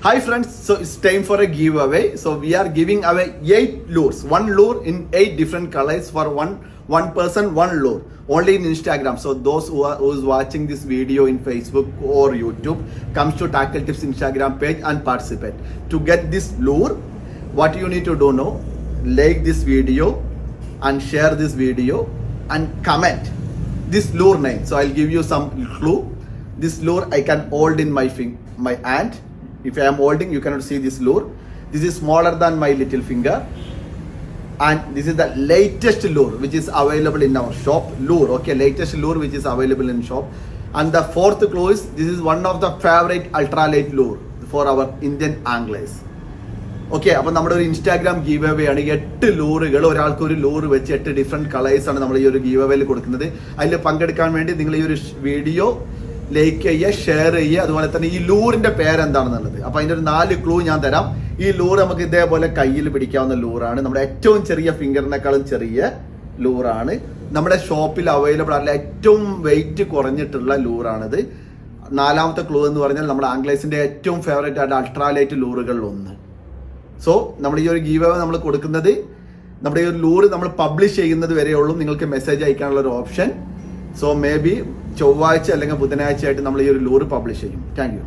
Hi friends, so it's time for a giveaway. So we are giving away 8 lures, one lure in 8 different colors for one person, one lure, only in Instagram. So those who is watching this video in Facebook or YouTube, comes to Tackle Tips Instagram page and participate. To get this lure, what you need to do now, like this video and share this video and comment this lure name. So I'll give you some clue. This lure I can hold in my hand. If I am holding, you cannot see this lure. This is smaller than my little finger. And this is the latest lure which is available in our shop. Lure, okay, latest lure which is available in shop. And the fourth clue is, this is one of the favorite ultralight lure for our Indian anglers. Okay, അപ്പോൾ നമ്മുടെ ഒരു Instagram give away ആണ്. 8 ലൂറുകൾ, ഒരാൾക്ക് ഒരു ലൂറ് വെച്ച് 8 different കളേഴ്സാണ് നമ്മൾ ഈ ഒരു ഗീവ് അവേയിൽ കൊടുക്കുന്നത്. അതിൽ പങ്കെടുക്കാൻ വേണ്ടി നിങ്ങൾ ഈ ഒരു വീഡിയോ ലൈക്ക് ചെയ്യുക, ഷെയർ ചെയ്യുക, അതുപോലെ തന്നെ ഈ ലൂറിന്റെ പേരെന്താണെന്നുള്ളത്. അപ്പോൾ അതിൻ്റെ ഒരു 4 ക്ലൂ ഞാൻ തരാം. ഈ ലൂർ നമുക്ക് ഇതേപോലെ കയ്യിൽ പിടിക്കാവുന്ന ലൂറാണ്. നമ്മുടെ ഏറ്റവും ചെറിയ ഫിംഗറിനേക്കാളും ചെറിയ ലൂറാണ്. നമ്മുടെ ഷോപ്പിൽ അവൈലബിൾ അല്ല, ഏറ്റവും വെയിറ്റ് കുറഞ്ഞിട്ടുള്ള ലൂറാണിത്. 4ാമത്തെ ക്ലൂ എന്ന് പറഞ്ഞാൽ നമ്മുടെ ആംഗ്ലേഴ്സിന്റെ ഏറ്റവും ഫേവറേറ്റ് ആയിട്ട് അൾട്രാലൈറ്റ് ലൂറുകളിൽ ഒന്ന്. സോ നമ്മുടെ ഈ ഒരു ഗീവ് അവേ നമ്മൾ കൊടുക്കുന്നത്, നമ്മുടെ ഈ ഒരു ലൂറ് നമ്മൾ പബ്ലിഷ് ചെയ്യുന്നത് വരെയുള്ളൂ നിങ്ങൾക്ക് മെസ്സേജ് അയക്കാനുള്ള ഒരു ഓപ്ഷൻ. സോ മേ ബി ചൊവ്വാഴ്ച അല്ലെങ്കിൽ ബുധനാഴ്ച ആയിട്ട് നമ്മൾ ഈ ഒരു ലൂറ് പബ്ലിഷ് ചെയ്യും. Thank you.